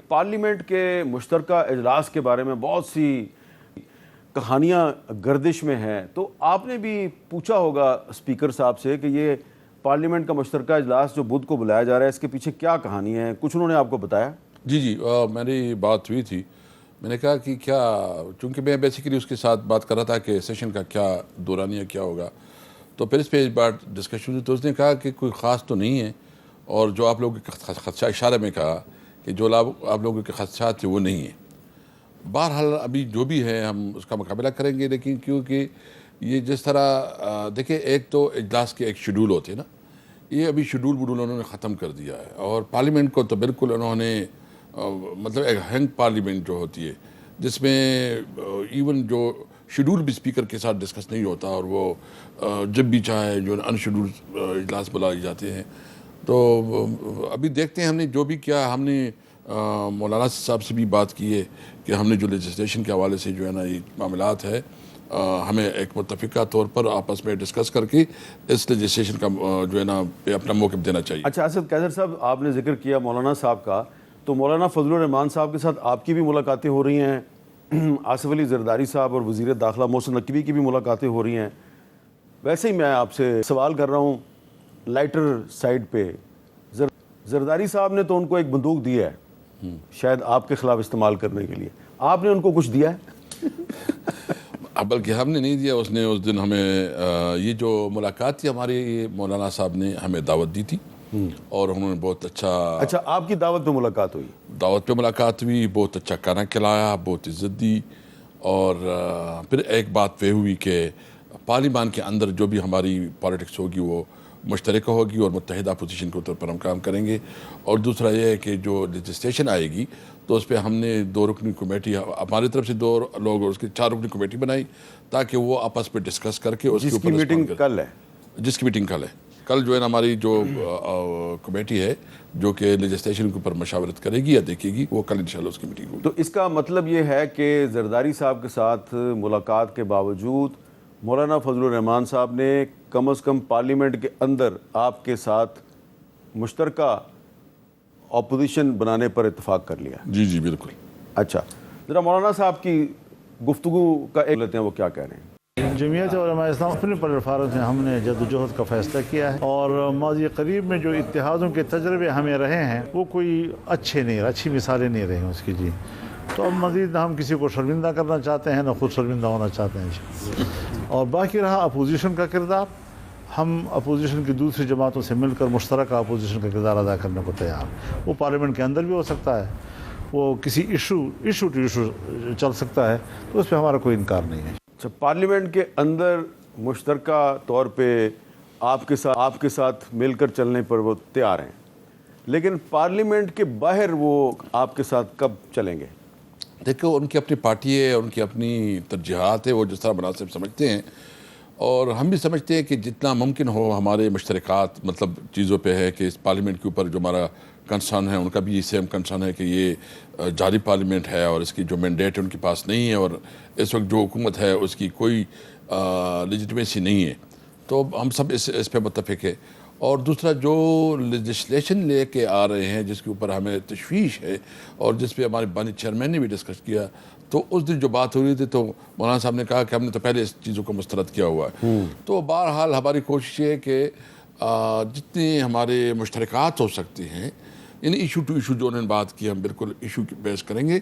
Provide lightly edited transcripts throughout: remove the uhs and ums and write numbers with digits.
Parliament کے مشترکہ اجلاس کے بارے میں بہت سی کہانیاں گردش میں ہیں، تو آپ نے بھی پوچھا ہوگا اسپیکر صاحب سے کہ یہ پارلیمنٹ کا مشترکہ اجلاس جو بدھ کو بلایا جا رہا ہے اس کے پیچھے کیا کہانی ہے؟ کچھ انہوں نے آپ کو بتایا؟ جی میری بات ہوئی تھی. میں نے کہا کہ کیا، چونکہ میں بیسیکلی اس کے ساتھ بات کر رہا تھا کہ سیشن کا کیا دورانیہ کیا ہوگا، تو پھر اس پہ اس بار ڈسکشن ہوئی تو اس نے کہا کہ کوئی خاص تو نہیں ہے، اور جو آپ لوگوں کے خدشہ اشارے میں کہا کہ جو آپ لوگوں کے خدشات تھے وہ نہیں ہیں. بہرحال ابھی جو بھی ہے ہم اس کا مقابلہ کریں گے، لیکن کیونکہ یہ جس طرح دیکھیں، ایک تو اجلاس کے ایک شیڈول ہوتے ہیں نا، یہ ابھی شیڈول انہوں نے ختم کر دیا ہے، اور پارلیمنٹ کو تو بالکل انہوں نے مطلب ایک ہینگ پارلیمنٹ جو ہوتی ہے جس میں ایون جو شیڈول بھی اسپیکر کے ساتھ ڈسکس نہیں ہوتا، اور وہ جب بھی چاہے جو ان شیڈول اجلاس بلائے جاتے ہیں. تو ابھی دیکھتے ہیں، ہم نے جو بھی کیا، ہم نے مولانا صاحب سے بھی بات کی ہے کہ ہم نے جو لیجسلیشن کے حوالے سے جو ہے نا یہ معاملات ہے، ہمیں ایک متفقہ طور پر آپس میں ڈسکس کر کے اس لیجسلیشن کا جو ہے نا اپنا موقف دینا چاہیے. اچھا اسد قیصر صاحب، آپ نے ذکر کیا مولانا صاحب کا، تو مولانا فضل الرحمان صاحب کے ساتھ آپ کی بھی ملاقاتیں ہو رہی ہیں، آصف علی زرداری صاحب اور وزیر داخلہ محسن نقوی کی بھی ملاقاتیں ہو رہی ہیں. ویسے ہی میں آپ سے سوال کر رہا ہوں لائٹر سائڈ پہ، زرداری صاحب نے تو ان کو ایک بندوق دی ہے شاید آپ کے خلاف استعمال کرنے کے لیے، آپ نے ان کو کچھ دیا ہے؟ بلکہ ہم نے نہیں دیا، اس نے اس دن ہمیں یہ جو ملاقات تھی ہماری، مولانا صاحب نے ہمیں دعوت دی تھی، اور انہوں نے بہت اچھا آپ کی دعوت پہ ملاقات ہوئی؟ دعوت پہ ملاقات ہوئی، بہت اچھا کھانا کھلایا، بہت عزت دی. اور پھر ایک بات یہ ہوئی کہ پارلیمان کے اندر جو بھی ہماری پالیٹکس ہوگی وہ مشترکہ ہوگی اور متحدہ پوزیشن کے طور پر ہم کام کریں گے. اور دوسرا یہ ہے کہ جو لیجسلیشن آئے گی تو اس پہ ہم نے 2 رکنی کمیٹی، ہماری طرف سے 2 لوگ اور اس کی 4 رکنی کمیٹی بنائی تاکہ وہ آپس پہ ڈسکس کر کے اس کے اوپر. جس کی میٹنگ کل ہے؟ جس کی میٹنگ کل ہے. کل جو ہے نا ہماری جو کمیٹی ہے جو کہ لیجسلیشن کے اوپر مشاورت کرے گی یا دیکھے گی، وہ کل انشاءاللہ اس کی میٹنگ ہوگی. تو اس کا مطلب یہ ہے کہ زرداری صاحب کے ساتھ ملاقات کے باوجود مولانا فضل الرحمان صاحب نے کم از کم پارلیمنٹ کے اندر آپ کے ساتھ مشترکہ اپوزیشن بنانے پر اتفاق کر لیا. جی بالکل. اچھا ذرا مولانا صاحب کی گفتگو کا ایک لیتے ہیں، وہ کیا کہہ رہے ہیں. جمعیت علماء اسلام اپنے پلیٹ فارم سے ہم نے جد و جہد کا فیصلہ کیا ہے، اور ماضی قریب میں جو اتحادوں کے تجربے ہمیں رہے ہیں وہ کوئی اچھی مثالیں نہیں رہی ہیں اس کی. جی تو اب مزید نہ ہم کسی کو شرمندہ کرنا چاہتے ہیں، نہ خود شرمندہ ہونا چاہتے ہیں. اور باقی رہا اپوزیشن کا کردار، ہم اپوزیشن کی دوسری جماعتوں سے مل کر مشترکہ اپوزیشن کا کردار ادا کرنے کو تیار. وہ پارلیمنٹ کے اندر بھی ہو سکتا ہے، وہ کسی ایشو ٹو ایشو چل سکتا ہے، تو اس پہ ہمارا کوئی انکار نہیں ہے. اچھا پارلیمنٹ کے اندر مشترکہ طور پہ آپ کے ساتھ مل کر چلنے پر وہ تیار ہیں، لیکن پارلیمنٹ کے باہر وہ آپ کے ساتھ کب چلیں گے؟ دیکھو، ان کی اپنی پارٹی ہے، ان کی اپنی ترجیحات ہے، وہ جس طرح مناسب سمجھتے ہیں، اور ہم بھی سمجھتے ہیں کہ جتنا ممکن ہو ہمارے مشترکات مطلب چیزوں پہ ہے کہ اس پارلیمنٹ کے اوپر جو ہمارا کنسرن ہے، ان کا بھی سیم کنسرن ہے کہ یہ جاری پارلیمنٹ ہے اور اس کی جو مینڈیٹ ان کے پاس نہیں ہے، اور اس وقت جو حکومت ہے اس کی کوئی لیجٹمیسی نہیں ہے. تو ہم سب اس پہ متفق ہے. اور دوسرا جو لیجسلیشن لے کے آ رہے ہیں جس کے اوپر ہمیں تشویش ہے، اور جس پہ ہمارے بانی چیئرمین نے بھی ڈسکس کیا، تو اس دن جو بات ہو رہی تھی تو مولانا صاحب نے کہا کہ ہم نے تو پہلے اس چیزوں کو مسترد کیا ہوا ہے. تو بہرحال ہماری کوشش یہ ہے کہ جتنی ہمارے مشترکات ہو سکتی ہیں، یعنی ایشو ٹو ایشو جو انہوں نے بات کی، ہم بالکل ایشو کی بیس کریں گے.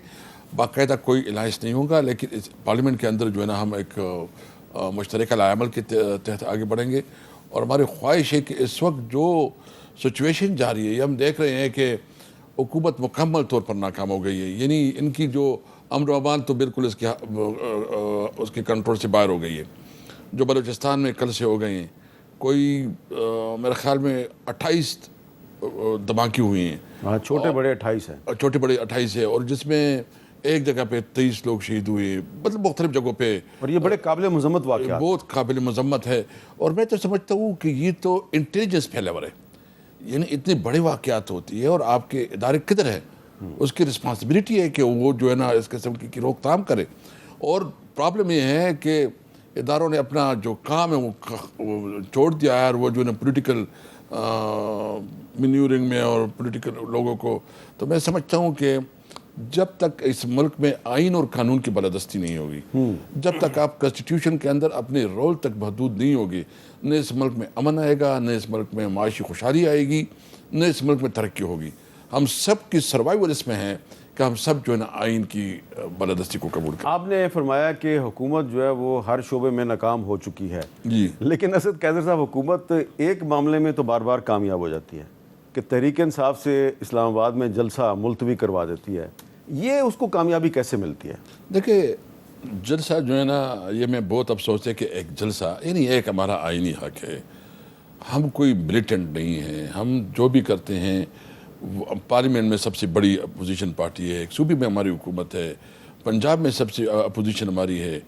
باقاعدہ کوئی الائنس نہیں ہوگا، لیکن اس پارلیمنٹ کے اندر جو ہے نا ہم ایک مشترکہ لائے عمل کے تحت آگے بڑھیں گے. اور ہماری خواہش ہے کہ اس وقت جو سچویشن جاری ہے، یہ ہم دیکھ رہے ہیں کہ حکومت مکمل طور پر ناکام ہو گئی ہے. یعنی ان کی جو امن و امان تو بالکل اس کے کنٹرول سے باہر ہو گئی ہے. جو بلوچستان میں کل سے ہو گئے ہیں، کوئی میرے خیال میں 28 دھماکے ہوئی ہیں. چھوٹے بڑے 28 ہیں. چھوٹے بڑے 28 ہے، اور جس میں ایک جگہ پہ 23 لوگ شہید ہوئے، مطلب مختلف جگہوں پہ. اور یہ بڑے قابل مذمت واقعات، بہت قابل مذمت ہے. اور میں تو سمجھتا ہوں کہ یہ تو انٹیلیجنس فیلیور ہے. یعنی اتنے بڑے واقعات ہوتی ہے اور آپ کے ادارے کدھر ہے، اس کی رسپانسبلٹی ہے کہ وہ جو ہے نا اس قسم کی روک تھام کرے. اور پرابلم یہ ہے کہ اداروں نے اپنا جو کام ہے وہ چھوڑ دیا ہے، اور وہ جو ہے نا پولیٹیکل مینیورنگ میں اور پولیٹیکل لوگوں کو. تو میں سمجھتا ہوں کہ جب تک اس ملک میں آئین اور قانون کی بالادستی نہیں ہوگی، جب تک آپ کنسٹیٹیوشن کے اندر اپنے رول تک محدود نہیں ہوگی، نہ اس ملک میں امن آئے گا، نہ اس ملک میں معاشی خوشحالی آئے گی، نہ اس ملک میں ترقی ہوگی۔ ہم سب کی سروائیول اس میں ہے کہ ہم سب جو ہے نا آئین کی بالادستی کو قبول کریں۔ آپ نے فرمایا کہ حکومت جو ہے وہ ہر شعبے میں ناکام ہو چکی ہے، جی، لیکن اسد قیدر صاحب حکومت ایک معاملے میں تو بار بار کامیاب ہو جاتی ہے کہ تحریک انصاف سے اسلام آباد میں جلسہ ملتوی کروا دیتی ہے، یہ اس کو کامیابی کیسے ملتی ہے؟ دیکھیں جلسہ جو ہے نا، یہ میں بہت افسوس ہے کہ ایک جلسہ یعنی ایک ہمارا آئینی حق ہے، ہم کوئی ملیٹنٹ نہیں ہیں، ہم جو بھی کرتے ہیں پارلیمنٹ میں سب سے بڑی اپوزیشن پارٹی ہے، ایک صوبے میں ہماری حکومت ہے، پنجاب میں سب سے اپوزیشن ہماری ہے،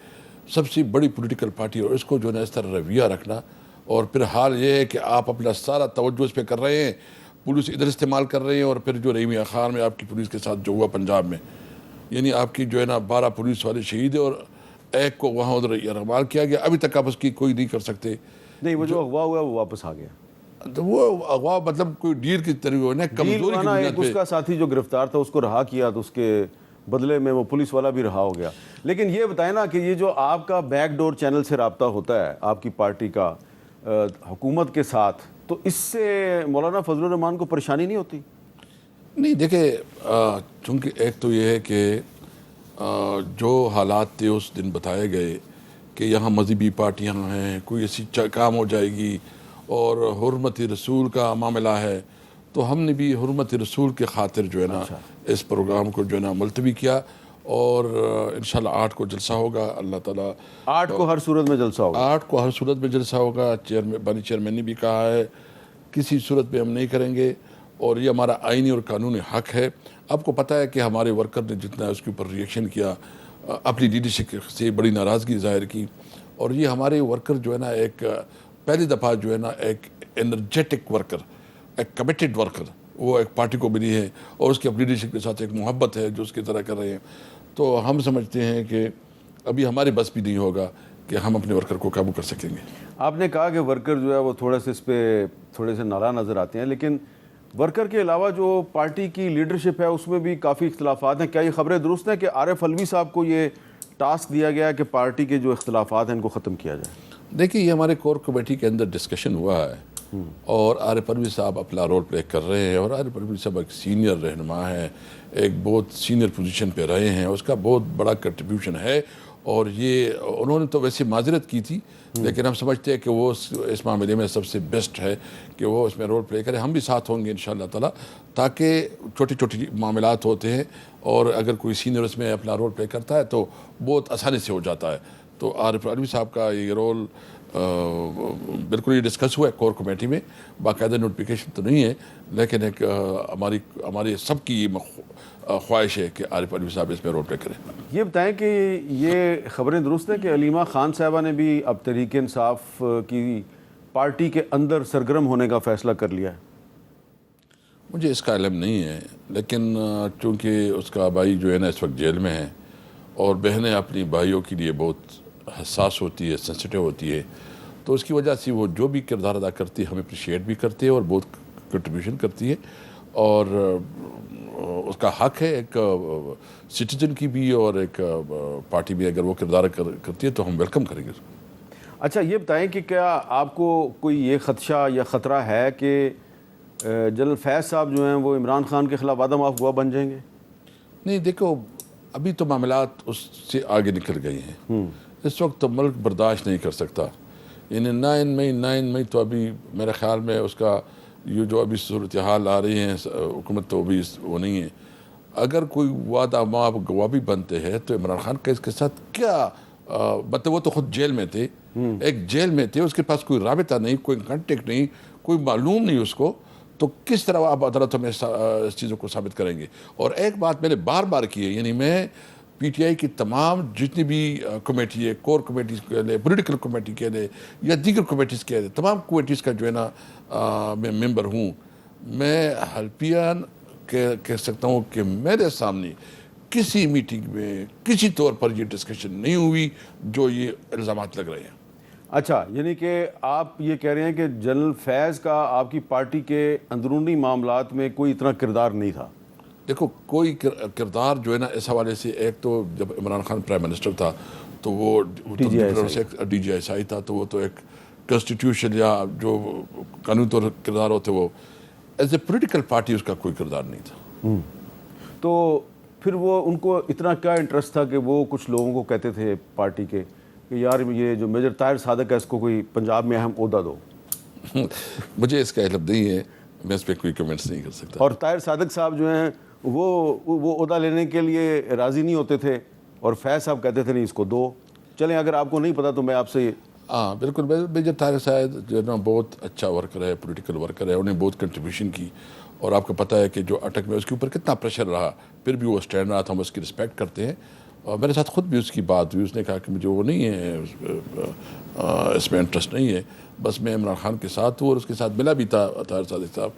سب سے بڑی پولیٹیکل پارٹی ہے، اور اس کو جو ہے نا اس طرح رویہ رکھنا، اور پھر حال یہ ہے کہ آپ اپنا سارا توجہ اس پہ کر رہے ہیں، پولیس ادھر استعمال کر رہے ہیں، اور پھر جو رحیمی اخار میں آپ کی پولیس کے ساتھ جو ہوا پنجاب میں، یعنی آپ کی جو ہے نا 12 پولیس والے شہید ہیں اور ایک کو وہاں ادھر اغوا کیا گیا، ابھی تک آپ اس کی کوئی نہیں کر سکتے۔ نہیں، وہ جو اغوا ہوا وہ واپس آ گیا، تو وہ اغوا مطلب کوئی ڈیل کی طرح نا کمزوری کی ایک بنیاد اس پہ۔ کا ساتھی جو گرفتار تھا اس کو رہا کیا تو اس کے بدلے میں وہ پولیس والا بھی رہا ہو گیا۔ لیکن یہ بتائیں نا کہ یہ جو آپ کا بیک ڈور چینل سے رابطہ ہوتا ہے آپ کی پارٹی کا حکومت کے ساتھ، تو اس سے مولانا فضل الرحمان کو پریشانی نہیں ہوتی؟ نہیں دیکھیں، چونکہ ایک تو یہ ہے کہ جو حالات تھے اس دن بتائے گئے کہ یہاں مذہبی پارٹیاں ہیں، کوئی ایسی کام ہو جائے گی اور حرمت رسول کا معاملہ ہے، تو ہم نے بھی حرمت رسول کے خاطر جو ہے نا اس پروگرام کو جو ہے نا ملتوی کیا، اور انشاءاللہ 8 کو جلسہ ہوگا، اللہ تعالیٰ 8 کو ہر صورت میں جلسہ ہوگا؟ 8 کو ہر صورت میں جلسہ ہوگا، بانی چیئرمین نے بھی کہا ہے کسی صورت میں ہم نہیں کریں گے، اور یہ ہمارا آئینی اور قانونی حق ہے۔ آپ کو پتہ ہے کہ ہمارے ورکر نے جتنا اس کے اوپر ریئیکشن کیا، اپنی لیڈرشپ سے بڑی ناراضگی ظاہر کی، اور یہ ہمارے ورکر جو ہے نا ایک پہلی دفعہ جو ہے نا ایک انرجیٹک ورکر، ایک کمیٹڈ ورکر وہ ایک پارٹی کو ملی ہے، اور اس کی اپنی لیڈرشپ کے ساتھ ایک محبت ہے جو اس کی طرح کر رہے ہیں۔ تو ہم سمجھتے ہیں کہ ابھی ہمارے بس بھی نہیں ہوگا کہ ہم اپنے ورکر کو قابو کر سکیں گے۔ آپ نے کہا کہ ورکر جو ہے وہ تھوڑے سے اس پہ تھوڑے سے ناراض نظر آتے ہیں، لیکن ورکر کے علاوہ جو پارٹی کی لیڈرشپ ہے اس میں بھی کافی اختلافات ہیں۔ کیا یہ خبریں درست ہیں کہ عارف علوی صاحب کو یہ ٹاسک دیا گیا کہ پارٹی کے جو اختلافات ہیں ان کو ختم کیا جائے؟ دیکھیے یہ ہمارے کور کمیٹی کے اندر ڈسکشن ہوا ہے، اور عارف علوی صاحب اپنا رول پلے کر رہے ہیں، اور عارف علوی صاحب ایک سینئر رہنما ہے، ایک بہت سینئر پوزیشن پہ رہے ہیں، اس کا بہت بڑا کنٹریبیوشن ہے، اور یہ انہوں نے تو ویسے معذرت کی تھی، لیکن ہم سمجھتے ہیں کہ وہ اس معاملے میں سب سے بیسٹ ہے کہ وہ اس میں رول پلے کرے۔ ہم بھی ساتھ ہوں گے انشاءاللہ تعالیٰ، تاکہ چھوٹی چھوٹی معاملات ہوتے ہیں، اور اگر کوئی سینئر اس میں اپنا رول پلے کرتا ہے تو بہت آسانی سے ہو جاتا ہے۔ تو عارف علوی صاحب کا یہ رول بالکل یہ ڈسکس ہوا ہے کور کمیٹی میں، باقاعدہ نوٹیفیکیشن تو نہیں ہے، لیکن ایک ہماری سب کی خواہش ہے کہ عارف علوی صاحب اس میں رول پلے کریں۔ یہ بتائیں کہ یہ خبریں درست ہیں کہ علیمہ خان صاحبہ نے بھی اب تحریک انصاف کی پارٹی کے اندر سرگرم ہونے کا فیصلہ کر لیا ہے؟ مجھے اس کا علم نہیں ہے، لیکن چونکہ اس کا بھائی جو ہے نا اس وقت جیل میں ہے، اور بہنیں اپنی بھائیوں کے لیے بہت حساس ہوتی ہے، سینسٹیو ہوتی ہے، تو اس کی وجہ سے وہ جو بھی کردار ادا کرتی ہے ہم اپریشیٹ بھی کرتے ہیں، اور بہت کنٹریبیوشن کرتی ہے، اور اس کا حق ہے ایک سٹیزن کی بھی، اور ایک پارٹی بھی اگر وہ کردار کرتی ہے تو ہم ویلکم کریں گے۔ اچھا یہ بتائیں کہ کیا آپ کو کوئی یہ خدشہ یا خطرہ ہے کہ جنرل فیض صاحب جو ہیں وہ عمران خان کے خلاف عدم آف گواہ بن جائیں گے؟ نہیں دیکھو، ابھی تو معاملات اس سے آگے نکل گئی ہیں، اس وقت تو ملک برداشت نہیں کر سکتا، یعنی 9 مئی تو ابھی میرے خیال میں اس کا یہ جو ابھی صورتحال آ رہی ہیں حکومت تو ابھی وہ نہیں ہے۔ اگر کوئی وعدہ معاف گواہ بھی بنتے ہیں تو عمران خان کا اس کے ساتھ کیا مطلب، وہ تو خود جیل میں تھے، ایک جیل میں تھے، اس کے پاس کوئی رابطہ نہیں، کوئی کانٹیکٹ نہیں، کوئی معلوم نہیں اس کو، تو کس طرح آپ عدالتوں میں اس چیزوں کو ثابت کریں گے؟ اور ایک بات میں نے بار بار کی ہے، یعنی میں پی ٹی آئی کی تمام جتنی بھی کمیٹی ہے، کور کمیٹیز کے لئے، پولیٹیکل کمیٹی کے لئے یا دیگر کمیٹیز کے لئے، تمام کمیٹیز کا جو ہے نا میں ممبر ہوں، میں حلفیان کہہ سکتا ہوں کہ میرے سامنے کسی میٹنگ میں کسی طور پر یہ ڈسکشن نہیں ہوئی جو یہ الزامات لگ رہے ہیں۔ اچھا، یعنی کہ آپ یہ کہہ رہے ہیں کہ جنرل فیض کا آپ کی پارٹی کے اندرونی معاملات میں کوئی اتنا کردار نہیں تھا؟ دیکھو کوئی کردار جو ہے نا اس حوالے سے، ایک تو جب عمران خان پرائم منسٹر تھا تو وہ ڈی جی ایس آئی تھا، تو وہ تو ایک کنسٹیٹیوشن یا جو قانون طور کردار ہوتے، وہ ایز اے پولیٹیکل پارٹی اس کا کوئی کردار نہیں تھا. تو پھر وہ ان کو اتنا کیا انٹرسٹ تھا کہ وہ کچھ لوگوں کو کہتے تھے پارٹی کے کہ یار یہ جو میجر طاہر صادق ہے اس کو کوئی پنجاب میں اہم عہدہ دو؟ مجھے اس کا علم نہیں ہے، میں اس پہ کوئی کمنٹس نہیں کر سکتا. اور طاہر صادق صاحب جو ہیں وہ عہدہ لینے کے لیے راضی نہیں ہوتے تھے اور فیض صاحب کہتے تھے نہیں اس کو دو. چلیں اگر آپ کو نہیں پتا تو میں آپ سے ہاں بالکل. میجر طاہر صاحب جو ہے نا بہت اچھا ورکر ہے، پولیٹیکل ورکر ہے، انہیں بہت کنٹریبیوشن کی، اور آپ کو پتہ ہے کہ جو اٹک میں اس کے اوپر کتنا پریشر رہا، پھر بھی وہ اسٹینڈ رہا تھا. ہم اس کی رسپیکٹ کرتے ہیں، اور میرے ساتھ خود بھی اس کی بات ہوئی. اس نے کہا کہ مجھے وہ نہیں ہے، اس میں انٹرسٹ نہیں ہے، بس میں عمران خان کے ساتھ ہوں، اور اس کے ساتھ ملا بھی تھا طاہر صادق صاحب.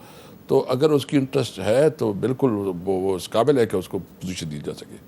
تو اگر اس کی انٹرسٹ ہے تو بالکل وہ اس قابل ہے کہ اس کو پوزیشن دی جا سکے.